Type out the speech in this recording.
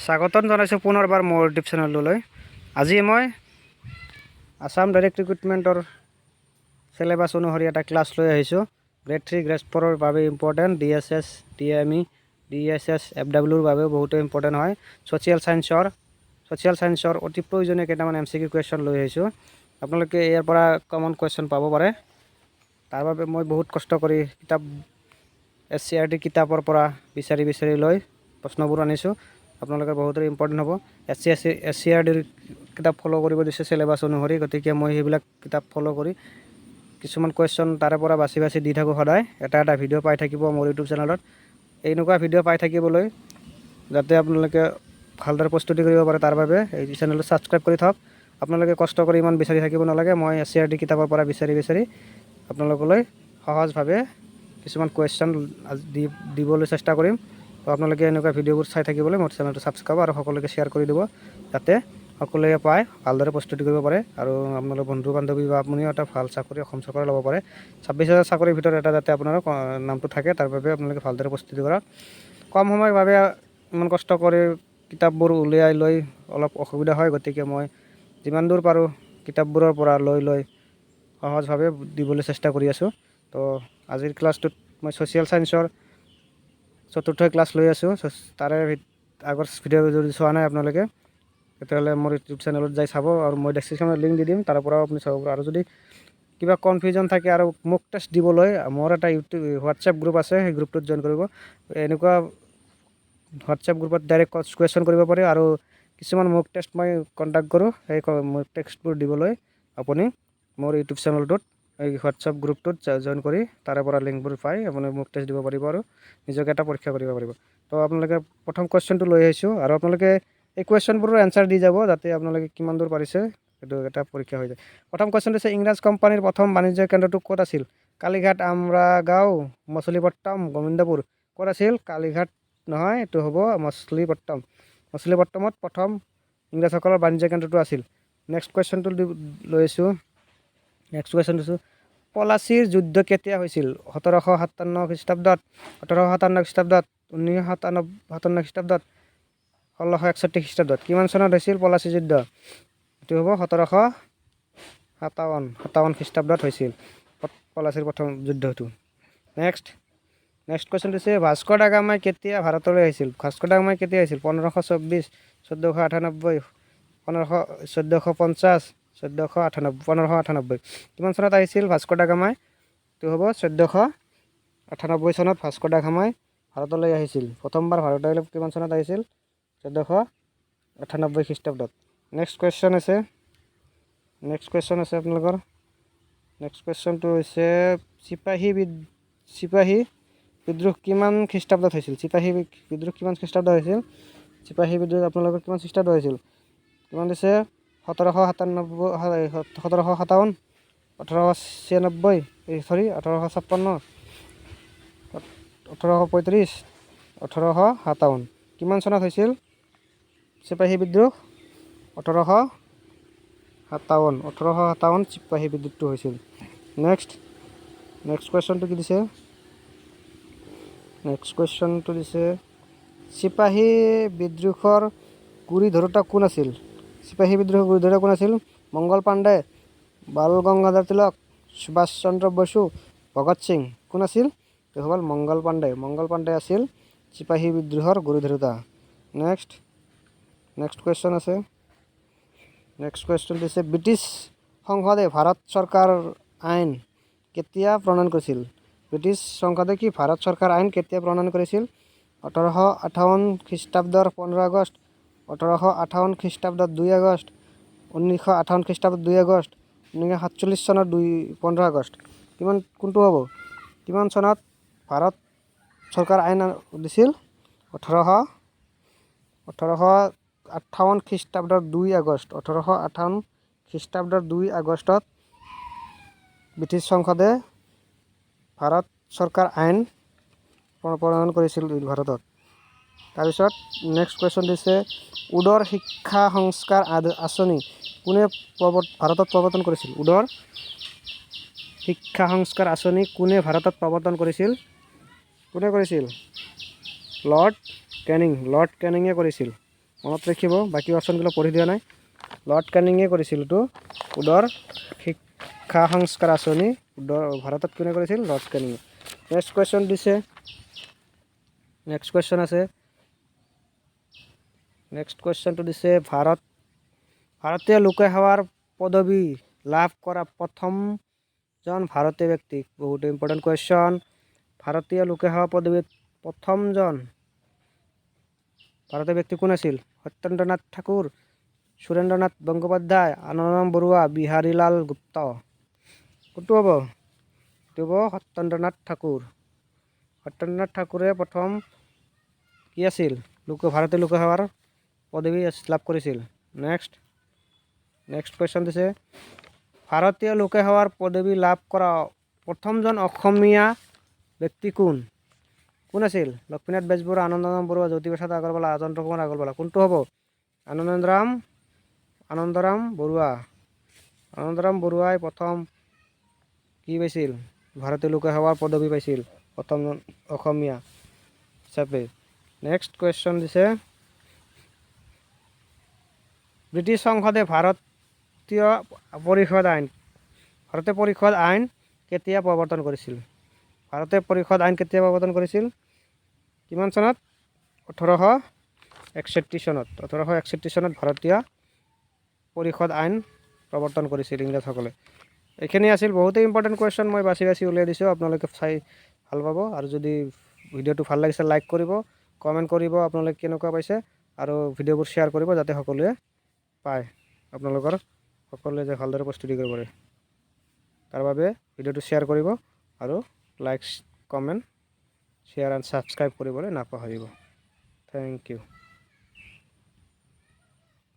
স্বাগতম জনাইছোঁ পুনৰবাৰ মোৰ ইউটিউব চেনেললৈ। আজি মই আসাম ডাইৰেক্ট ৰিক্ৰুটমেণ্টৰ চিলেবাছ অনুসৰি এটা ক্লাছ লৈ আহিছোঁ। গ্ৰেড 3 গ্ৰেড 4ৰ বাবে ইম্পৰ্টেণ্ট, DSS DME DSS FWৰ বাবেও বহুতো ইম্পৰ্টেণ্ট হয়। ছ'চিয়েল ছায়েন্সৰ অতি প্ৰয়োজনীয় কেইটামান MCQ কুৱেশ্যন লৈ আহিছোঁ। আপোনালোকে ইয়াৰ পৰা কমন কুৱেশ্যন পাব পাৰে। তাৰ বাবে মই বহুত কষ্ট কৰি SCRT কিতাপৰ পৰা বিচাৰি লৈ প্ৰশ্নবোৰ আনিছোঁ। আপোনালোকে বহুতো ইম্পৰ্টেণ্ট হ'ব। SCRTৰ কিতাপ ফ'ল' কৰিব দিছে চিলেবাছ অনুসৰি, গতিকে মই সেইবিলাক কিতাপ ফ'ল' কৰি কিছুমান কুৱেশ্যন তাৰে পৰা বাছি দি থাকোঁ সদায়। এটা ভিডিঅ' পাই থাকিব মোৰ ইউটিউব চেনেলত। এনেকুৱা ভিডিঅ' পাই থাকিবলৈ যাতে আপোনালোকে ভালদৰে প্ৰস্তুতি কৰিব পাৰে, তাৰ বাবে এই চেনেলটো ছাবস্ক্ৰাইব কৰি থওক। আপোনালোকে কষ্ট কৰি ইমান বিচাৰি থাকিব নালাগে। মই SCRT কিতাপৰ পৰা বিচাৰি আপোনালোকলৈ সহজভাৱে কিছুমান কুৱেশ্যন দিবলৈ চেষ্টা কৰিম। তো আপোনালোকে এনেকুৱা ভিডিঅ'বোৰ চাই থাকিবলৈ মোৰ চেনেলটো ছাবস্ক্ৰাইব আৰু সকলোকে শ্বেয়াৰ কৰি দিব, যাতে সকলোৱে পায় ভালদৰে প্ৰস্তুতি কৰিব পাৰে আৰু আপোনালোকৰ বন্ধু বান্ধৱী বা আপুনিও এটা ভাল চাকৰি অসম চৰকাৰে ল'ব পাৰে। 26,000 চাকৰিৰ ভিতৰত এটা যাতে আপোনাৰ নামটো থাকে, তাৰ বাবে আপোনালোকে ভালদৰে প্ৰস্তুতি কৰক। কম সময়ৰ বাবে ইমান কষ্ট কৰি কিতাপবোৰ উলিয়াই লৈ অলপ অসুবিধা হয়, গতিকে মই যিমান দূৰ পাৰোঁ কিতাপবোৰৰ পৰা লৈ সহজভাৱে দিবলৈ চেষ্টা কৰি আছোঁ। তো আজিৰ ক্লাছটোত মই ছ'চিয়েল ছায়েন্সৰ 4ৰ্থ ক্লাছ লৈ আছোঁ। তাৰে আগৰ ভিডিঅ' যদি চোৱা নাই আপোনালোকে, তেতিয়াহ'লে মোৰ ইউটিউব চেনেলত যাই চাব, আৰু মই ডেছক্ৰিপশ্যনত লিংক দি দিম, তাৰ পৰাও আপুনি চাব পাৰে। আৰু যদি কিবা কনফিউজন থাকে আৰু মোক টেষ্ট দিবলৈ মোৰ এটা হোৱাটছএপ গ্ৰুপ আছে, সেই গ্ৰুপটোত জইন কৰিব। এনেকুৱা হোৱাটছএপ গ্ৰুপত ডাইৰেক্ট কুৱেশ্যন কৰিব পাৰি, আৰু কিছুমান মোক টেষ্ট মই কণ্টেক্ট কৰোঁ। সেই মোক টেষ্টবোৰ দিবলৈ আপুনি মোৰ ইউটিউব চেনেলটোত এই হোৱাটছএপ গ্ৰুপটোত জইন কৰি তাৰে পৰা লিংকবোৰ পাই আপুনি মোক টেষ্ট দিব পাৰিব আৰু নিজকে এটা পৰীক্ষা কৰিব পাৰিব। তো আপোনালোকে প্ৰথম কুৱেশ্যনটো লৈ আহিছোঁ, আৰু আপোনালোকে এই কুৱেশ্যনবোৰৰ এনচাৰ দি যাব, যাতে আপোনালোকে কিমান দূৰ পাৰিছে সেইটো এটা পৰীক্ষা হৈ যায়। প্ৰথম কুৱেশ্যনটো হৈছে, ইংৰাজ কোম্পানীৰ প্ৰথম বাণিজ্য কেন্দ্ৰটো ক'ত আছিল? কালীঘাট, আমৰাগাঁও, মছলিপট্টম, গোবিন্দপুৰ। ক'ত আছিল? কালীঘাট নহয়, এইটো হ'ব মছলিপট্টম। মছলিপট্টমত প্ৰথম ইংৰাজসকলৰ বাণিজ্য কেন্দ্ৰটো আছিল। নেক্সট কুৱেশ্যনটো লৈ আহিছোঁ। নেক্সট কুৱেশ্যন দিছোঁ, পলাচীৰ যুদ্ধ কেতিয়া হৈছিল? 1757 খ্ৰীষ্টাব্দত, 1857 খ্ৰীষ্টাব্দত, 1957 খ্ৰীষ্টাব্দত, 1661 খ্ৰীষ্টাব্দত। কিমান চনত হৈছিল পলাচী যুদ্ধ? এইটো হ'ব 1757 খ্ৰীষ্টাব্দত হৈছিল পলাচীৰ প্ৰথম যুদ্ধটো। নেক্সট কুৱেশ্যন দিছে, ভাস্কো দা গামাই কেতিয়া ভাৰতলৈ আহিছিল? ভাস্কো দা গামাই কেতিয়া আহিছিল? 1524, 1498, 1450, 1598। কিমান চনত আহিছিল ভাস্কো দা গামাই? এইটো হ'ব 1498 চনত ভাস্কো দা গামাই ভাৰতলৈ আহিছিল। প্ৰথমবাৰ ভাৰতলৈ কিমান চনত আহিছিল? 1498 খ্ৰীষ্টাব্দত। নেক্সট কুৱেশ্যন আছে আপোনালোকৰ। নেক্সট কুৱেশ্যনটো হৈছে, চিপাহী বিদ্ৰোহ কিমান খ্ৰীষ্টাব্দত হৈছিল? চিপাহী বিদ্ৰোহ কিমান খ্ৰীষ্টাব্দত হৈছিল? চিপাহী বিদ্ৰোহ আপোনালোকৰ কিমান খ্ৰীষ্টাব্দত হৈছিল? কিমান দিছে? 1757, 1856, 1856, 1835, 1857। কিমান চনত হৈছিল চিপাহী বিদ্ৰোহ? 1857 চিপাহী বিদ্ৰোহটো হৈছিল। নেক্সট কুৱেশ্যনটো কি দিছে? নেক্সট কুৱেশ্যনটো দিছে, চিপাহী বিদ্ৰোহৰ গুৰি ধৰোঁতা কোন আছিল? চিপাহী বিদ্ৰোহৰ গুৰি ধৰোঁতা কোন আছিল? মংগল পাণ্ডে, বাল গংগাধৰ তিলক, সুভাষ চন্দ্ৰ বসু, ভগত সিং। কোন আছিল? এইটো হ'ল মংগল পাণ্ডে আছিল চিপাহী বিদ্ৰোহৰ গুৰি ধৰোঁতা। নেক্সট কুৱেশ্যন আছে। নেক্সট কুৱেশ্যন দিছে, ব্ৰিটিছ সংসদে ভাৰত চৰকাৰ আইন কেতিয়া প্ৰণয়ন কৰিছিল? ব্ৰিটিছ সংসদে ভাৰত চৰকাৰ আইন কেতিয়া প্ৰণয়ন কৰিছিল? 1858 খ্ৰীষ্টাব্দৰ 15 আগষ্ট, 1858 খ্ৰীষ্টাব্দৰ 2 আগষ্ট, 1958 খ্ৰীষ্টাব্দৰ 2 আগষ্ট, 1947 চনৰ 15 আগষ্ট। কোনটো হ'ব? কিমান চনত ভাৰত চৰকাৰ আইন দিছিল? 1858 খ্ৰীষ্টাব্দৰ 2 আগষ্ট। 1858 খ্ৰীষ্টাব্দৰ 2 আগষ্টত ব্ৰিটিছ সংসদে ভাৰত চৰকাৰ আইন প্ৰণয়ন কৰিছিল ভাৰতত। তাৰপিছত নেক্সট কুৱেশ্যন দিছে, উদৰ শিক্ষা সংস্কাৰ আঁচনি কোনে ভাৰতত প্ৰৱৰ্তন কৰিছিল? উদৰ শিক্ষা সংস্কাৰ আঁচনি কোনে ভাৰতত প্ৰৱৰ্তন কৰিছিল? কোনে কৰিছিল? লৰ্ড কেনিঙে কৰিছিল। মনত ৰাখিব, বাকী অপশ্যনগুলো পঢ়ি দিয়া নাই। লৰ্ড কেনিঙে কৰিছিল এইটো উদৰ শিক্ষা সংস্কাৰ আঁচনি ভাৰতত কোনে কৰিছিল? লৰ্ড কেনিঙে। নেক্সট কুৱেশ্যন দিছে, নেক্সট কুৱেশ্যন আছে, নেক্সট কুৱেশ্যনটো দিছে ভাৰতীয় লোকসেৱাৰ পদবী লাভ কৰা প্ৰথমজন ভাৰতীয় ব্যক্তি। বহুত ইম্পৰ্টেণ্ট কুৱেশ্যন। ভাৰতীয় লোকসেৱা পদবীত প্ৰথমজন ভাৰতীয় ব্যক্তি কোন আছিল? সত্যেন্দ্ৰনাথ ঠাকুৰ, সুৰেন্দ্ৰনাথ গংগোপাধ্যায়, আনন্দৰাম বৰুৱা, বিহাৰীলাল গুপ্ত। কোনটো হ'ব? এইটো হ'ব সত্যেন্দ্ৰনাথ ঠাকুৰ। সত্যেন্দ্ৰনাথ ঠাকুৰে প্ৰথম কি আছিল? ভাৰতীয় লোকসেৱাৰ পদবী লাভ কৰিছিল। নেক্সট কুৱেশ্যন দিছে, ভাৰতীয় লোকসেৱাৰ পদবী লাভ কৰা প্ৰথমজন অসমীয়া ব্যক্তি কোন? কোন আছিল? লক্ষ্মীনাথ বেজবৰুৱা, আনন্দৰাম বৰুৱা, জ্যোতিপ্ৰসাদ আগৰৱালা, অজন্তা কুমাৰ আগৰৱালা। কোনটো হ'ব? আনন্দৰাম বৰুৱা। আনন্দৰাম বৰুৱাই প্ৰথম কি পাইছিল? ভাৰতীয় লোকসেৱাৰ পদবী পাইছিল প্ৰথমজন অসমীয়া হিচাপে। নেক্সট কুৱেশ্যন দিছে, ব্ৰিটিছ সংসদে ভাৰতীয় পৰিষদ আইন কেতিয়া প্ৰৱৰ্তন কৰিছিল? ভাৰতীয় পৰিষদ আইন কেতিয়া প্ৰৱৰ্তন কৰিছিল? কিমান চনত? 1861 চনত। 1861 চনত ভাৰতীয় পৰিষদ আইন প্ৰৱৰ্তন কৰিছিল ইংৰাজসকলে। এইখিনি আছিল বহুতেই ইম্পৰ্টেণ্ট কুৱেশ্যন, মই বাছি উলিয়াই দিছোঁ, আপোনালোকে চাই ভাল পাব। আৰু যদি ভিডিঅ'টো ভাল লাগিছে লাইক কৰিব, কমেণ্ট কৰিব আপোনালোকে কেনেকুৱা পাইছে, আৰু ভিডিঅ'বোৰ শ্বেয়াৰ কৰিব যাতে সকলোৱে পায়, আপোনালোকৰ সকলোৱে যে ভালদৰে প্ৰস্তুতি কৰিব পাৰে। তাৰ বাবে ভিডিঅ'টো শ্বেয়াৰ কৰিব আৰু like, comment, share and subscribe কৰিবলৈ নাপাহৰিব। Thank U.